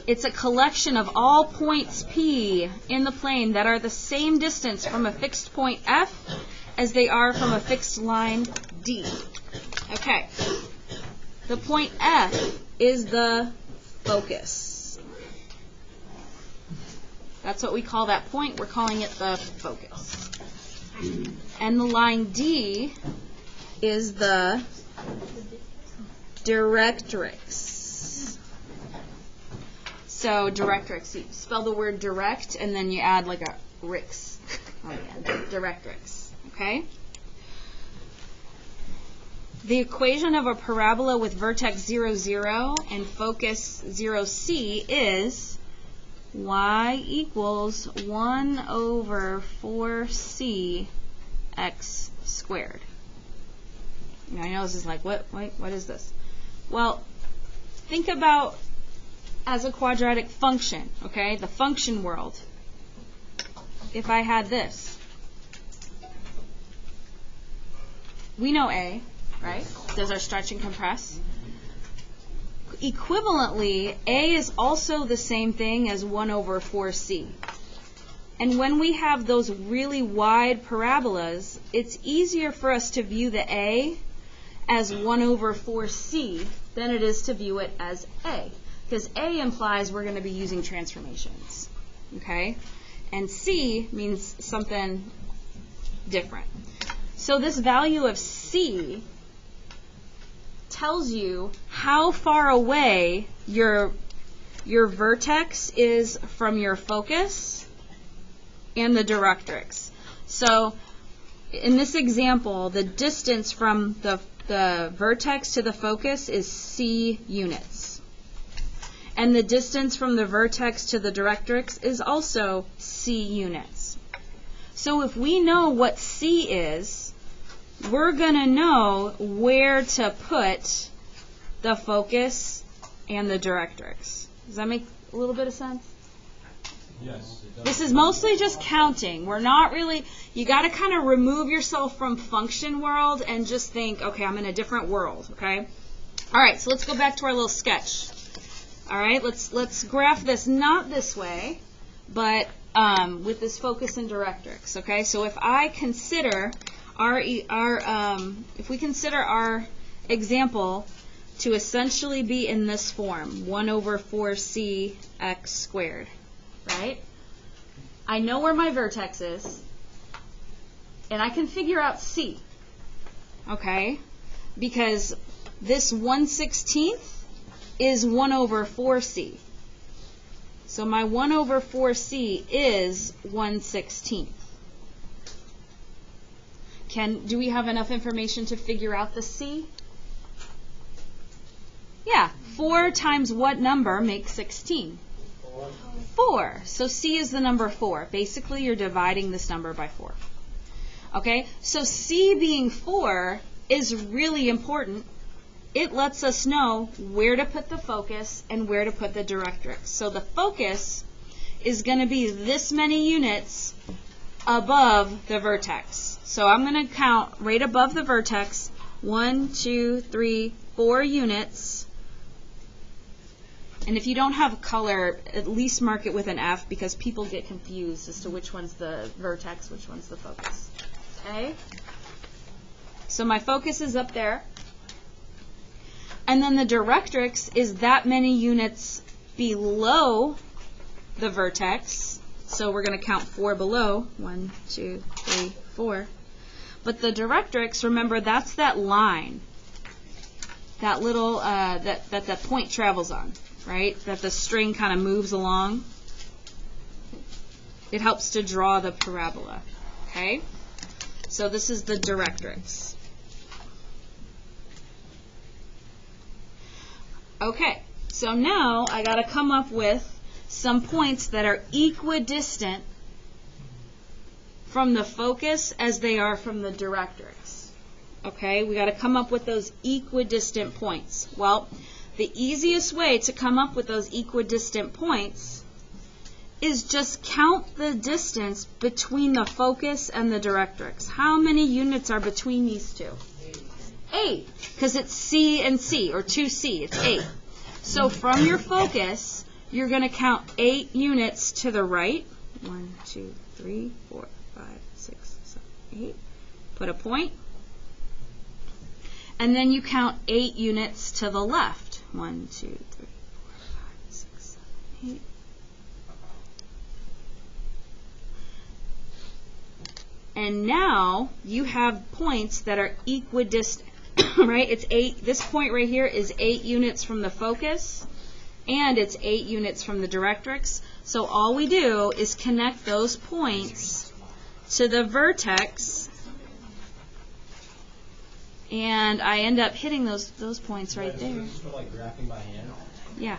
It's a collection of all points P in the plane that are the same distance from a fixed point F as they are from a fixed line D. Okay. The point F is the focus. That's what we call that point. We're calling it the focus. And the line D is the directrix. So directrix, you spell the word direct and then you add like a rix on the end. Directrix. Okay? The equation of a parabola with vertex 0, 0 and focus 0, C is y equals 1 over 4c x squared. Now, I know this is like, what is this? Well, think about as a quadratic function, okay? The function world. If I had this, we know A, right? Does our stretch and compress. Equivalently, A is also the same thing as 1 over 4c. And when we have those really wide parabolas, it's easier for us to view the A as 1 over 4c than it is to view it as A. Because A implies we're going to be using transformations. Okay? And C means something different. So this value of C tells you how far away your vertex is from your focus and the directrix. So in this example, the distance from the vertex to the focus is C units. And the distance from the vertex to the directrix is also C units. So if we know what C is, we're going to know where to put the focus and the directrix. Does that make a little bit of sense? Yes, it does. This is mostly just counting. We're not really, you got to kind of remove yourself from function world and just think, okay, I'm in a different world, okay? All right, so let's go back to our little sketch. All right, let's graph this not this way, but with this focus and directrix, okay? So if I consider if we consider our example to essentially be in this form, 1 over 4c x squared, right? I know where my vertex is, and I can figure out C, okay? Because this 1/16 is 1 over 4c. So my 1 over 4c is 1/16. Do we have enough information to figure out the C? Yeah, 4 times what number makes 16? 4. So C is the number 4. Basically, you're dividing this number by 4. Okay, so C being 4 is really important. It lets us know where to put the focus and where to put the directrix. So the focus is going to be this many units above the vertex. So I'm going to count right above the vertex, 1, 2, 3, 4 units. And if you don't have color, at least mark it with an F because people get confused as to which one's the vertex, which one's the focus. Okay? So my focus is up there. And then the directrix is that many units below the vertex. So we're going to count 4 below. 1, 2, 3, 4. But the directrix, remember, that's that line, that little, that the point travels on, right? That the string kind of moves along. It helps to draw the parabola, okay? So this is the directrix. Okay, so now I got to come up with some points that are equidistant from the focus as they are from the directrix. Okay, we got to come up with those equidistant points. Well, the easiest way to come up with those equidistant points is just count the distance between the focus and the directrix. How many units are between these two? 8, because it's C and C, or 2C, it's 8. So from your focus, you're going to count 8 units to the right. 1, 2, 3, 4, 5, 6, 7, 8. Put a point. And then you count 8 units to the left. 1, 2, 3, 4, 5, 6, 7, 8. And now you have points that are equidistant, right? It's 8. This point right here is 8 units from the focus, and it's 8 units from the directrix. So all we do is connect those points to the vertex, and I end up hitting those points right there. This is for like graphing by hand? Yeah.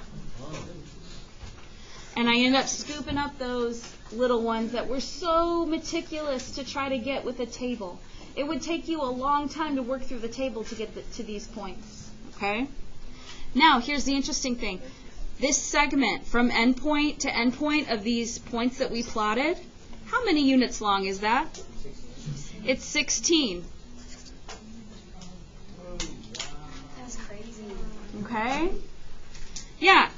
And I end up scooping up those little ones that we're so meticulous to try to get with a table. It would take you a long time to work through the table to get to these points. Okay? Now, here's the interesting thing. This segment from endpoint to endpoint of these points that we plotted, how many units long is that? It's 16. That's crazy. Okay? Yeah.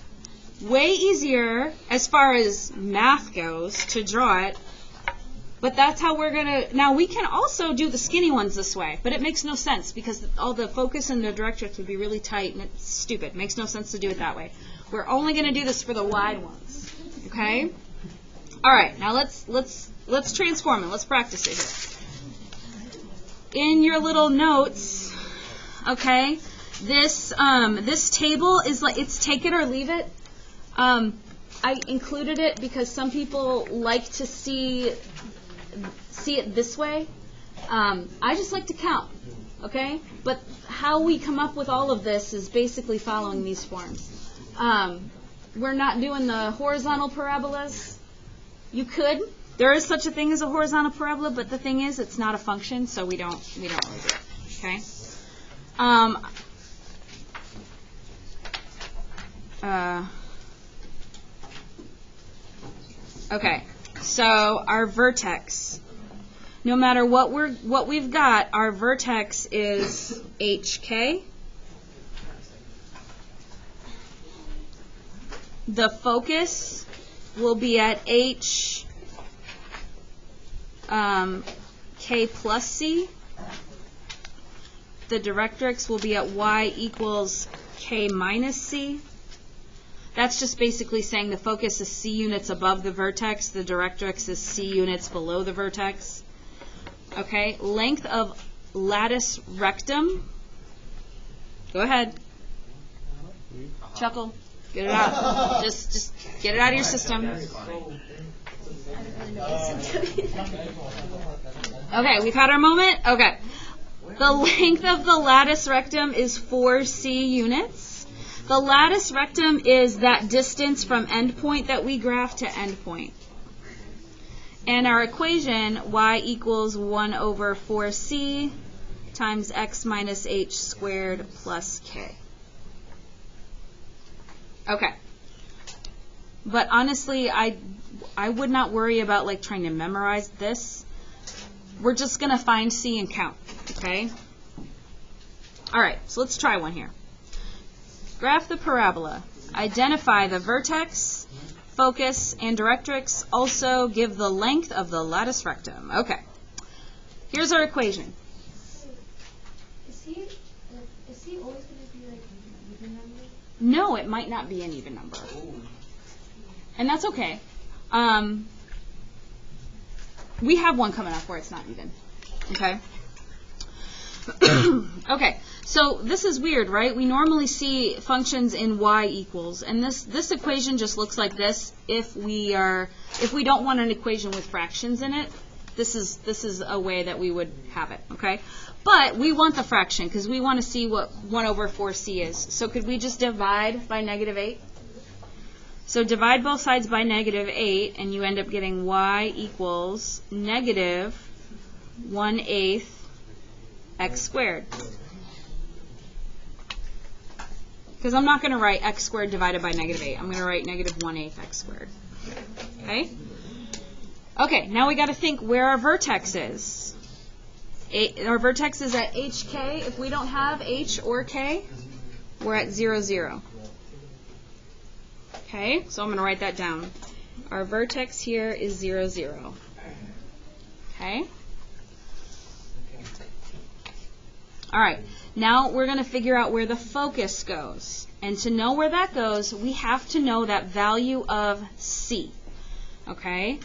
Way easier as far as math goes to draw it, but that's how we're going to... Now, we can also do the skinny ones this way, but it makes no sense because all the focus and the directrix would be really tight, and it's stupid. It makes no sense to do it that way. We're only going to do this for the wide ones, okay? All right, now let's transform it. Let's practice it here. In your little notes, okay, this table is like, it's take it or leave it. I included it because some people like to see it this way. I just like to count, okay? But how we come up with all of this is basically following these forms. We're not doing the horizontal parabolas. You could. There is such a thing as a horizontal parabola, but the thing is, it's not a function, so we don't really do it. Okay. Okay, so our vertex, no matter what we've got, our vertex is HK. The focus will be at H K plus C. The directrix will be at Y equals K minus C. That's just basically saying the focus is C units above the vertex, the directrix is C units below the vertex. Okay, length of lattice rectum. Go ahead. Chuckle. Get it out. Just get it out of your system. Okay, we've had our moment. Okay. The length of the lattice rectum is 4C units. The lattice rectum is that distance from endpoint that we graphed to endpoint. And our equation, y equals 1 over 4c times x minus h squared plus k. Okay. But honestly, I would not worry about like trying to memorize this. We're just going to find c and count, okay? All right, so let's try one here. Graph the parabola. Identify the vertex, focus, and directrix. Also give the length of the lattice rectum. Okay. Here's our equation. Is he always going to be like an even number? No, it might not be an even number. And that's okay. We have one coming up where it's not even. Okay? Okay, so this is weird, right? We normally see functions in y equals, and this equation just looks like this if we don't want an equation with fractions in it. This is a way that we would have it, okay? But we want the fraction because we want to see what 1 over 4c is. So could we just divide by -8? So divide both sides by -8, and you end up getting y equals -1/8 x squared. Because I'm not going to write x squared divided by -8. I'm going to write -1/8 x squared. Okay? Okay, now we got to think where our vertex is. Our vertex is at HK. If we don't have H or K, we're at 0, 0. Okay, so I'm going to write that down. Our vertex here is 0, 0. Okay? All right, now we're going to figure out where the focus goes. And to know where that goes, we have to know that value of C. Okay?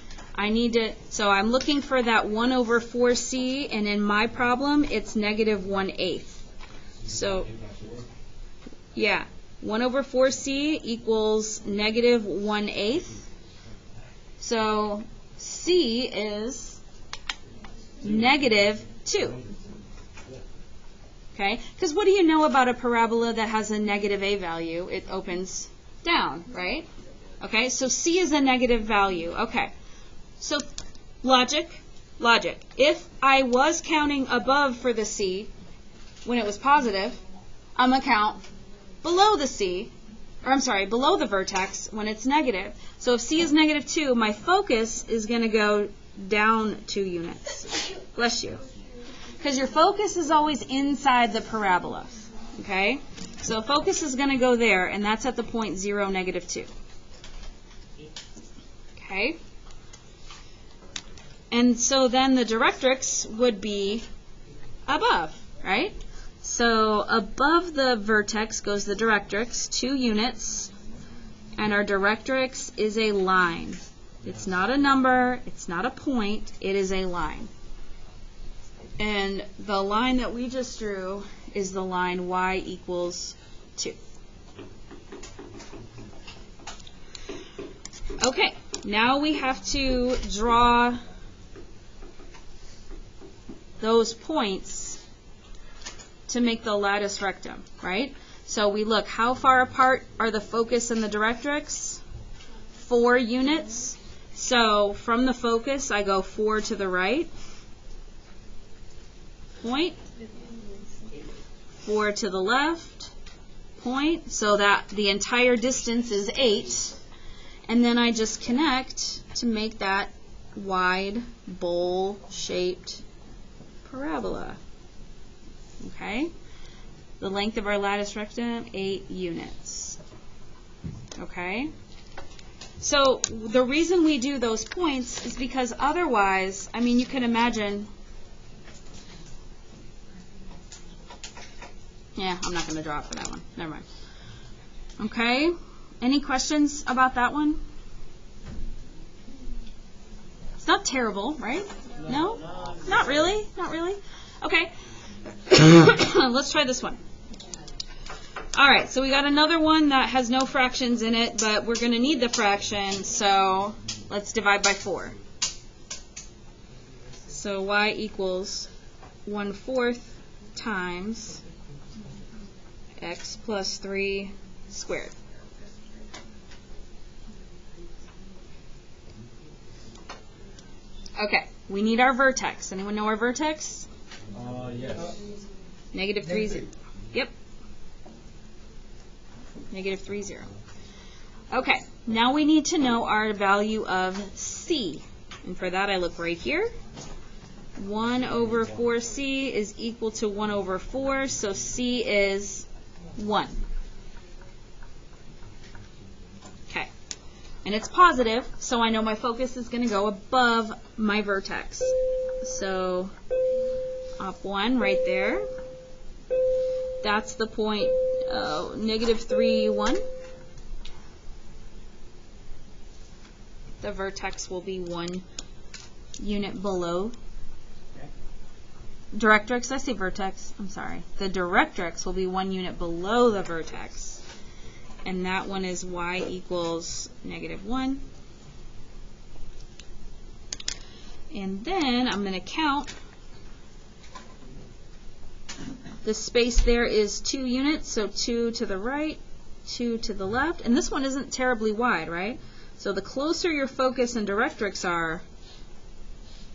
So I'm looking for that 1 over 4C, and in my problem, it's negative 1/8. So, yeah, 1 over 4C equals negative 1/8. So C is negative 2. Okay? Because what do you know about a parabola that has a negative a value? It opens down, right? Okay, so C is a negative value. Okay. So logic. If I was counting above for the C when it was positive, I'm going to count below the C, or I'm sorry, below the vertex when it's negative. So if C is negative 2, my focus is going to go down 2 units. Bless you. Because your focus is always inside the parabola. Okay? So focus is going to go there, and that's at the point 0, negative 2. Okay? And so then the directrix would be above, right? So above the vertex goes the directrix, 2 units, and our directrix is a line. It's not a number, it's not a point, it is a line. And the line that we just drew is the line y equals 2. Okay, now we have to draw those points to make the lattice rectum, right? So we look, how far apart are the focus and the directrix? 4 units. So from the focus, I go 4 to the right. Point. 4 to the left. Point. So that the entire distance is 8. And then I just connect to make that wide, bowl-shaped parabola. Okay? The length of our lattice rectum, 8 units. Okay? So the reason we do those points is because otherwise, I mean, you can imagine, yeah, I'm not going to draw it for that one. Never mind. Okay? Any questions about that one? It's not terrible, right? No? Not really? Not really? Okay. Let's try this one. All right, so we got another one that has no fractions in it, but we're going to need the fraction, so let's divide by 4. So y equals 1/4 times x plus 3 squared. Okay, we need our vertex. Anyone know our vertex? Yes. Negative 3, 0. Yep. Negative 3, 0. Okay, now we need to know our value of C. And for that, I look right here. 1 over 4C is equal to 1 over 4, so C is 1. Okay. And it's positive, so I know my focus is going to go above my vertex. So up 1 right there. That's the point negative 3, 1. The vertex will be 1 unit below. Directrix, I say vertex, I'm sorry. The directrix will be 1 unit below the vertex. And that one is y equals negative 1. And then I'm going to count. The space there is 2 units, so 2 to the right, 2 to the left. And this one isn't terribly wide, right? So the closer your focus and directrix are,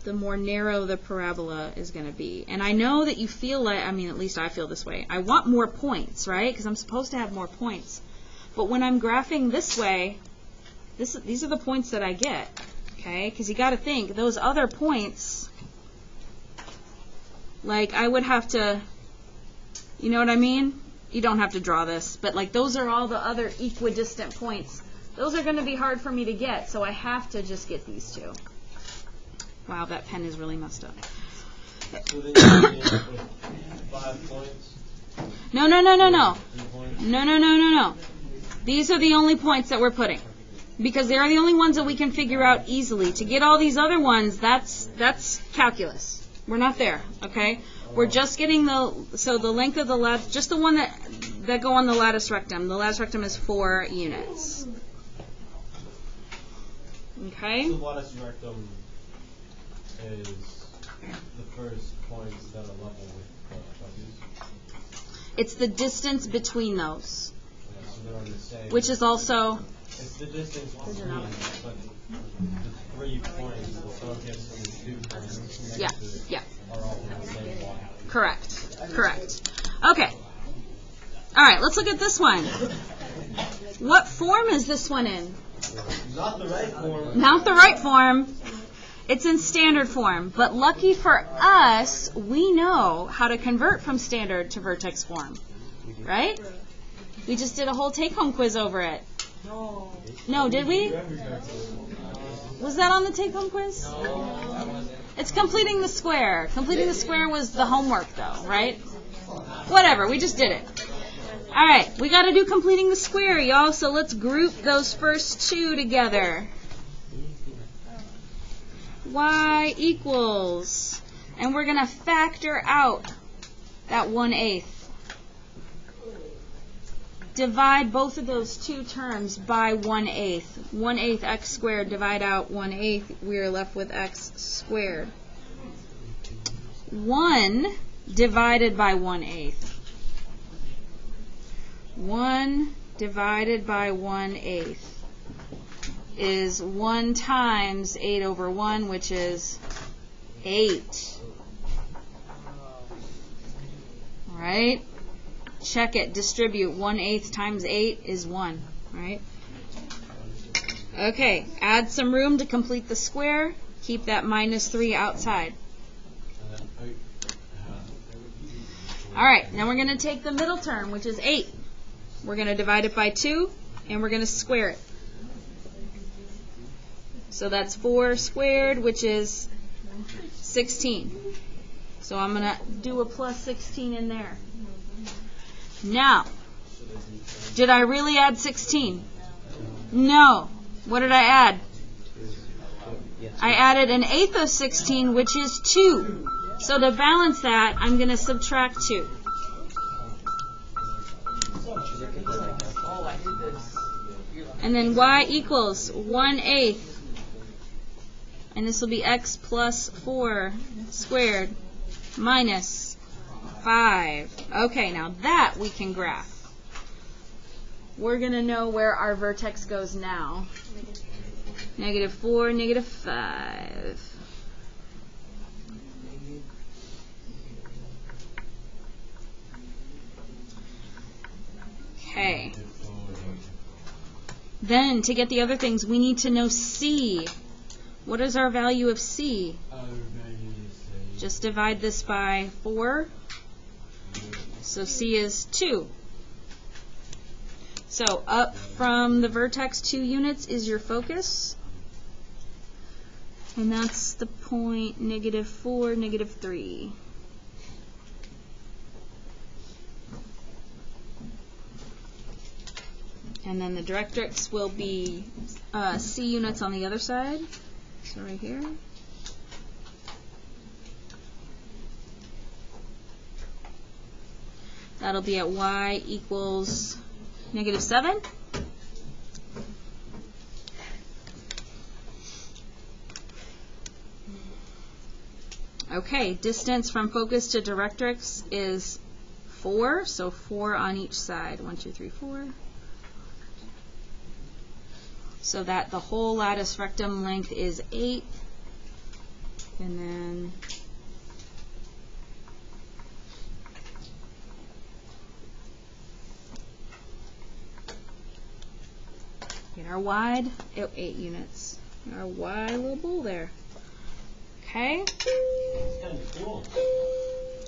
the more narrow the parabola is going to be. And I know that you feel like, I mean, at least I feel this way. I want more points, right? Because I'm supposed to have more points. But when I'm graphing this way, these are the points that I get, okay? Because you got to think, those other points, like I would have to, you know what I mean? You don't have to draw this, but like those are all the other equidistant points Those are going to be hard for me to get, so I have to just get these two. Wow, that pen is really messed up. So then you came up with 5 points? No. 3 points? No. These are the only points that we're putting. Because they're the only ones that we can figure out easily. To get all these other ones, that's calculus. We're not there, okay? We're just getting the length of the lattice, just the one that go on the lattice rectum. The lattice rectum is 4 units. Okay? The lattice rectum is the first points that are level with W's. It's the distance between those, Yeah, so they're on the same. which is also, It's the distance between, but the 3 points, the focus and the 2 points yeah, next to it yeah, are all in the same block. correct. Okay. All right, let's look at this one. What form is this one in? Not the right form. Not the right form. It's in standard form. But lucky for us, we know how to convert from standard to vertex form. Right? We just did a whole take-home quiz over it. No, did we? Was that on the take-home quiz? It's completing the square. Completing the square was the homework, though, right? Whatever, we just did it. All right, we got to do completing the square, y'all, so let's group those first 2 together. Y equals, and we're going to factor out that 1/8. Divide both of those 2 terms by 1/8. 1/8 x squared, divide out 1/8, we are left with x squared. 1 divided by 1/8. 1 divided by 1/8 is 1 times 8 over 1, which is 8. All right? Check it. Distribute. 1/8 times 8 is 1. Right? Okay. Add some room to complete the square. Keep that -3 outside. All right. Now we're going to take the middle term, which is 8. We're going to divide it by 2, and we're going to square it. So that's 4 squared, which is 16. So I'm going to do a plus 16 in there. Now, did I really add 16? No. What did I add? I added 1/8 of 16, which is 2. So to balance that, I'm going to subtract 2. And then y equals 1/8. And this will be x plus 4 squared minus 5. Okay, now that we can graph. We're going to know where our vertex goes now. -4, -5. Okay. Then, to get the other things, we need to know C. What is our value of C? Just divide this by 4. So C is 2. So up from the vertex 2 units is your focus. And that's the point -4, -3. And then the directrix will be C units on the other side. So right here. That'll be at y equals -7. Okay, distance from focus to directrix is 4, so 4 on each side. 1, 2, 3, 4. So that the whole lattice rectum length is 8. And then get our wide, 8 units. Our wide little bowl there. Okay? It's kind of cool.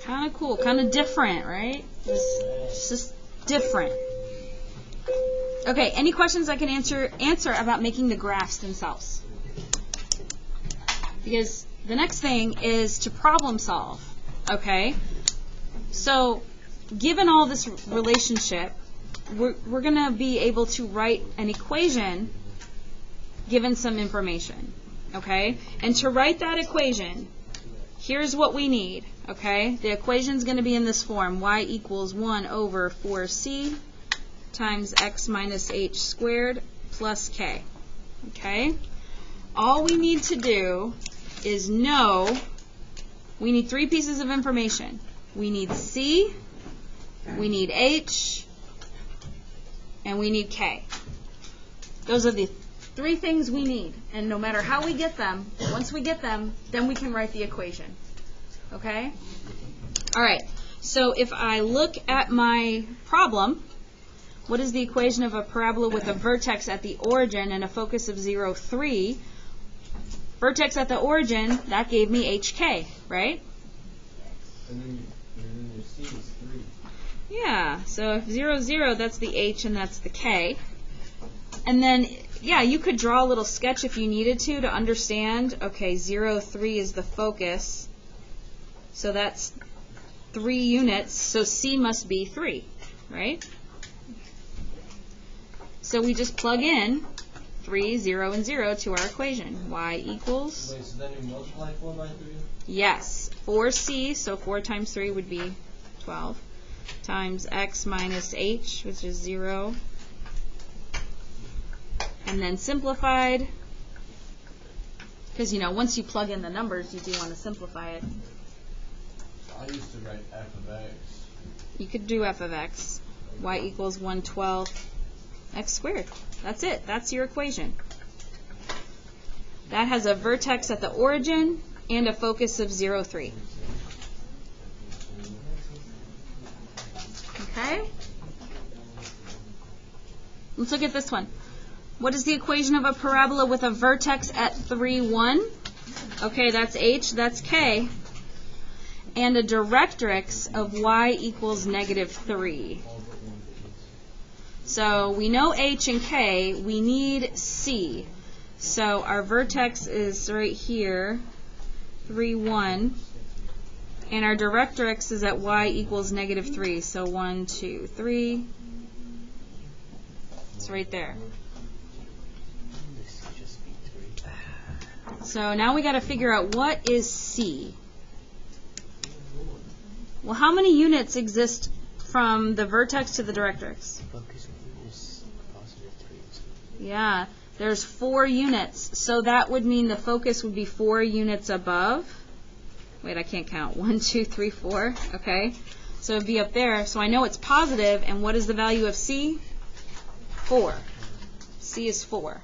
Kind of cool, kind of different, right? It's just different. Okay, any questions I can answer about making the graphs themselves? Because the next thing is to problem solve. Okay? So, given all this relationship, we're going to be able to write an equation given some information. Okay? And to write that equation, here's what we need. Okay? The equation's going to be in this form. Y equals 1 over 4c times x minus h squared plus k. Okay? All we need to do is know we need 3 pieces of information. We need c, we need h, and we need k. Those are the 3 things we need. And no matter how we get them, once we get them, then we can write the equation. Okay? All right. So if I look at my problem, what is the equation of a parabola with a vertex at the origin and a focus of 0, 3? Vertex at the origin, that gave me HK, right? And then your C is 3. Yeah, so if 0, 0, that's the H and that's the K. And then, yeah, you could draw a little sketch if you needed to understand, okay, 0, 3 is the focus. So that's 3 units, so C must be 3, right? So we just plug in 3, 0, and 0 to our equation. Y equals... Wait, so then you multiply 4 by 3? Yes. 4c, so 4 times 3 would be 12, times x minus h, which is 0. And then simplified, because, you know, once you plug in the numbers, you do want to simplify it. I used to write f of x. You could do f of x. Y equals 1/12 x squared. That's it. That's your equation. That has a vertex at the origin and a focus of 0, 3. Okay? Let's look at this one. What is the equation of a parabola with a vertex at 3, 1? Okay, that's h, that's k. And a directrix of y equals -3. So we know h and k, we need c. So our vertex is right here, 3, 1. And our directrix is at y equals -3. So 1, 2, 3. It's right there. So now we got to figure out what is c. Well, how many units exist from the vertex to the directrix? Yeah, there's 4 units. So that would mean the focus would be 4 units above. Wait, I can't count. 1, 2, 3, 4. Okay. So it would be up there. So I know it's positive. And what is the value of C? 4. C is 4.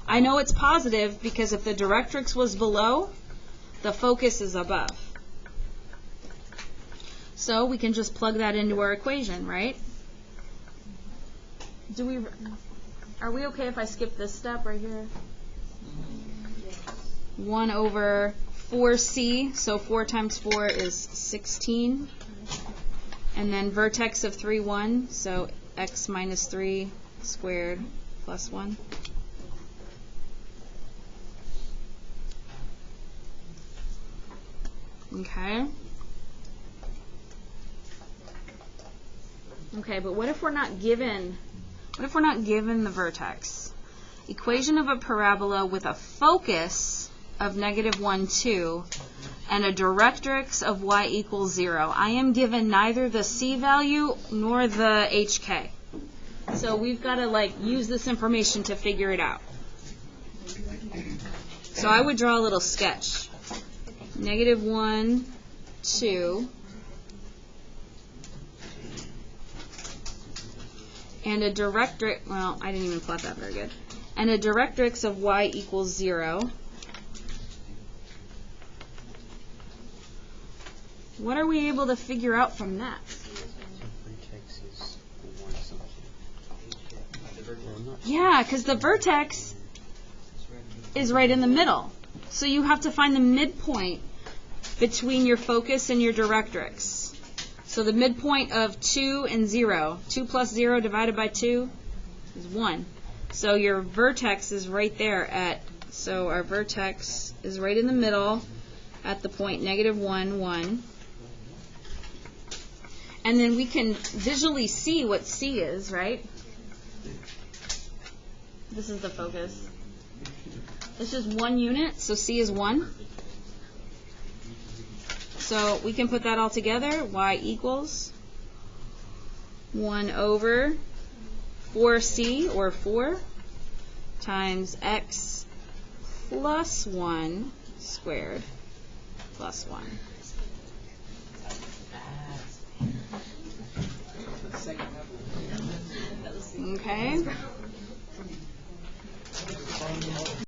I know it's positive because if the directrix was below, the focus is above. So we can just plug that into our equation, right? Are we okay if I skip this step right here? 1 over 4c, so 4 times 4 is 16. And then vertex of 3, 1, so x minus 3 squared plus 1. Okay. Okay, but what if we're not given the vertex? Equation of a parabola with a focus of -1, 2 and a directrix of y equals 0. I am given neither the c value nor the hk. So we've got to use this information to figure it out. So I would draw a little sketch. -1, 2. And a directrix, well, I didn't even plot that very good. And a directrix of y equals 0. What are we able to figure out from that? Yeah, because the vertex is right in the middle. So you have to find the midpoint between your focus and your directrix. So the midpoint of 2 and 0. 2 plus 0 divided by 2 is 1. So your vertex is right there so our vertex is right in the middle at the point -1, 1. And then we can visually see what C is, right? This is the focus. It's just 1 unit, so C is 1. So we can put that all together. Y equals 1 over 4C, or 4, times x plus 1 squared plus 1. Okay.